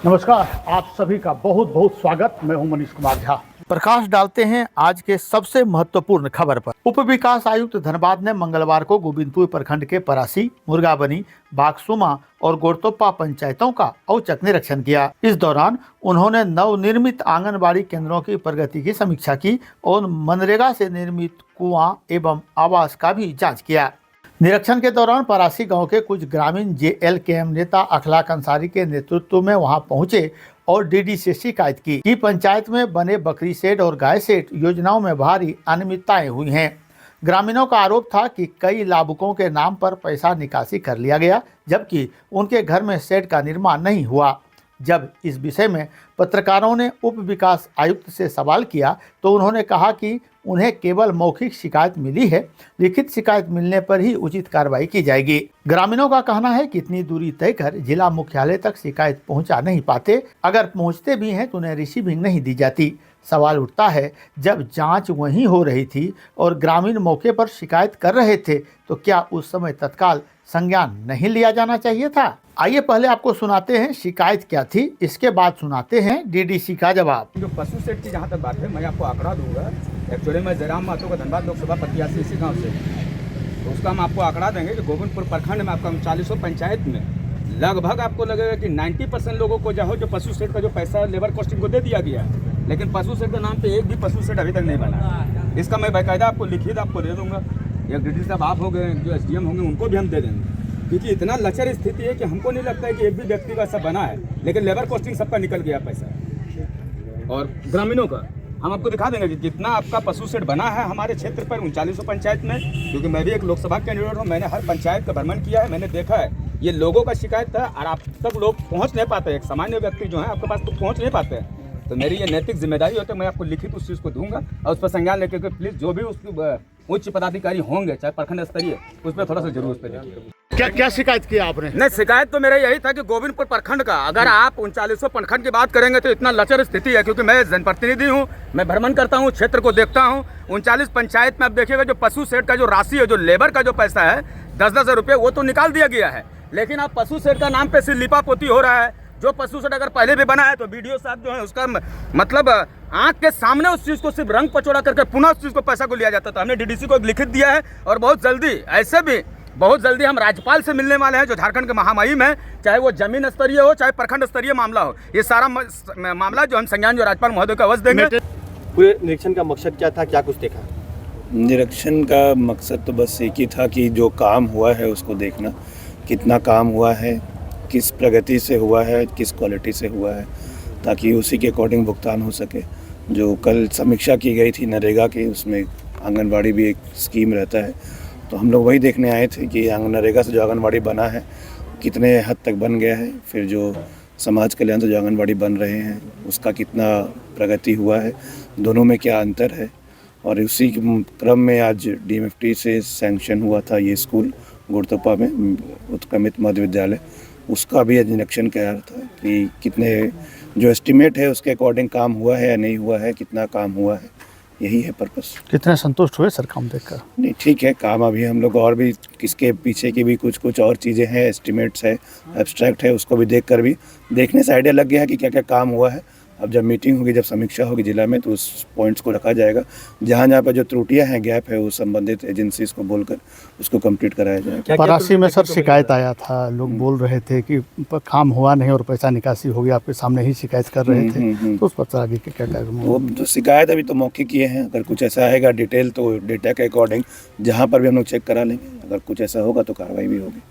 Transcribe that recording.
नमस्कार, आप सभी का बहुत बहुत स्वागत। मैं हूं मनीष कुमार झा। प्रकाश डालते हैं आज के सबसे महत्वपूर्ण खबर पर। उप विकास आयुक्त धनबाद ने मंगलवार को गोविंदपुर प्रखंड के परासी, मुर्गाबनी, बागसुमा और गोरतोप्पा पंचायतों का औचक निरीक्षण किया। इस दौरान उन्होंने नवनिर्मित आंगनबाड़ी केंद्रों की प्रगति की समीक्षा की और मनरेगा से निर्मित कुआं एवं आवास का भी जाँच किया। निरीक्षण के दौरान परासी गांव के कुछ ग्रामीण JLKM नेता अखलाक अंसारी के नेतृत्व में वहां पहुंचे और DD से शिकायत की कि पंचायत में बने बकरी शेड और गाय शेड योजनाओं में भारी अनियमितताएं हुई हैं। ग्रामीणों का आरोप था कि कई लाभुकों के नाम पर पैसा निकासी कर लिया गया, जबकि उनके घर में शेड का निर्माण नहीं हुआ। जब इस विषय में पत्रकारों ने उप विकास आयुक्त से सवाल किया तो उन्होंने कहा कि उन्हें केवल मौखिक शिकायत मिली है, लिखित शिकायत मिलने पर ही उचित कार्रवाई की जाएगी। ग्रामीणों का कहना है कि इतनी दूरी तय कर जिला मुख्यालय तक शिकायत पहुंचा नहीं पाते, अगर पहुंचते भी हैं तो उन्हें रिसीविंग नहीं दी जाती। सवाल उठता है, जब जांच वहीं हो रही थी और ग्रामीण मौके पर शिकायत कर रहे थे तो क्या उस समय तत्काल संज्ञान नहीं लिया जाना चाहिए था? आइए पहले आपको सुनाते हैं शिकायत क्या थी, इसके बाद सुनाते हैं DDC का जवाब। जो पशु सेट की जहाँ तक बात है, मैं आपको आंकड़ा दूंगा। एक्चुअली मैं जयराम महतो का धनबाद लोकसभा प्रत्याशी इसी गांव से, तो उसका हम आपको आंकड़ा देंगे कि गोविंदपुर प्रखंड में आपका 40 पंचायत में लगभग आपको लगेगा कि 90% लोगों को जो पशु सेट का जो पैसा लेबर कॉस्टिंग को दे दिया गया, लेकिन पशु सेट के नाम पे एक भी पशु सेट अभी तक नहीं बना। इसका मैं बाकायदा आपको लिखित आपको दे दूंगा। एक DD साहब आप हो गए, जो SDM होंगे उनको भी हम दे देंगे, क्योंकि इतना लचर स्थिति है कि हमको नहीं लगता है कि एक भी व्यक्ति का ऐसा बना है, लेकिन लेबर कॉस्टिंग सबका निकल गया पैसा। और ग्रामीणों का हम आपको दिखा देंगे कि कितना आपका पशु सेट बना है हमारे क्षेत्र पर 39 पंचायत में, क्योंकि मैं भी एक लोकसभा कैंडिडेट हूँ। मैंने हर पंचायत का भ्रमण किया है, मैंने देखा है ये लोगों का शिकायत था और आप तक लोग पहुँच नहीं पाते। एक सामान्य व्यक्ति जो है आपके पास तो पहुँच नहीं पाते हैं। तो मेरी ये नैतिक जिम्मेदारी होती है, मैं आपको लिखित उस चीज़ को दूंगा और उस पर संज्ञान लेकर के प्लीज़ जो भी उसकी उच्च पदाधिकारी होंगे, चाहे प्रखंड स्तरीय, उस पर थोड़ा सा जरूर उस पर देखिए। क्या शिकायत किया आपने? नहीं, शिकायत तो मेरा यही था कि गोविंदपुर प्रखंड का अगर आप 39 प्रखंड की बात करेंगे तो इतना लचर स्थिति है, क्योंकि मैं जनप्रतिनिधि हूँ, मैं भ्रमण करता हूँ, क्षेत्र को देखता हूँ। 39 पंचायत में आप देखिएगा जो पशु सेट का जो राशि है, जो लेबर का जो पैसा है 10-10 रुपये, वो तो निकाल दिया गया है, लेकिन आप पशु सेट का नाम पे सिर्फ लिपापोती हो रहा है। जो पशु सेट अगर पहले भी बना है तो BDO साहब जो है उसका मतलब आंख के सामने उस चीज़ को सिर्फ रंग पचोड़ा करके पुनः उस चीज़ को पैसा को लिया जाता था। हमने DDC को लिखित दिया है और बहुत जल्दी, ऐसे भी बहुत जल्दी हम राज्यपाल से मिलने वाले हैं, जो झारखंड के महामहिम है, चाहे वो जमीन स्तरीय हो चाहे प्रखंड स्तरीय मामला हो। ये सारा मामला जो हम संज्ञान जो राज्यपाल महोदय को अवश्य देंगे। पूरे निरीक्षण का मकसद क्या था, क्या कुछ देखा? निरीक्षण का मकसद तो बस एक ही था कि जो काम हुआ है उसको देखना, कितना काम हुआ है, किस प्रगति से हुआ है, किस क्वालिटी से हुआ है, ताकि उसी के अकॉर्डिंग भुगतान हो सके। जो कल समीक्षा की गई थी नरेगा की, उसमें आंगनबाड़ी भी एक स्कीम रहता है, तो हम लोग वही देखने आए थे कि नरेगा से जो आंगनबाड़ी बना है कितने हद तक बन गया है, फिर जो समाज कल्याण से जो आंगनबाड़ी बन रहे हैं उसका कितना प्रगति हुआ है, दोनों में क्या अंतर है। और उसी क्रम में आज DMFT से सैंक्शन हुआ था ये स्कूल गोरतोप्पा में, उत्क्रमित मध्य विद्यालय, उसका भी निरीक्षण किया था कि कितने जो एस्टिमेट है उसके अकॉर्डिंग काम हुआ है या नहीं हुआ है, कितना काम हुआ है, यही है पर्पस। कितने संतुष्ट हुए सर काम देखकर? नहीं, ठीक है काम। अभी हम लोग और भी किसके पीछे की भी कुछ और चीज़ें हैं, एस्टिमेट्स है, एब्स्ट्रैक्ट है, उसको भी देखकर भी देखने से आइडिया लग गया है कि क्या क्या काम हुआ है। अब जब मीटिंग होगी, जब समीक्षा होगी जिला में, तो उस पॉइंट्स को रखा जाएगा, जहाँ पर जो त्रुटियां हैं, गैप है, वो संबंधित एजेंसीज को बोलकर उसको कंप्लीट कराया जाएगा। परासी में सर शिकायत आया था, लोग बोल रहे थे कि काम हुआ नहीं और पैसा निकासी हो गया, आपके सामने ही शिकायत कर रहे थे, तो उस पर आगे क्या कार्यक्रम? वो तो शिकायत अभी तो मौखिक किए हैं, अगर कुछ ऐसा आएगा डिटेल तो डेटा के अकॉर्डिंग जहाँ पर भी हम लोग चेक करा लेंगे, अगर कुछ ऐसा होगा तो कार्रवाई भी होगी।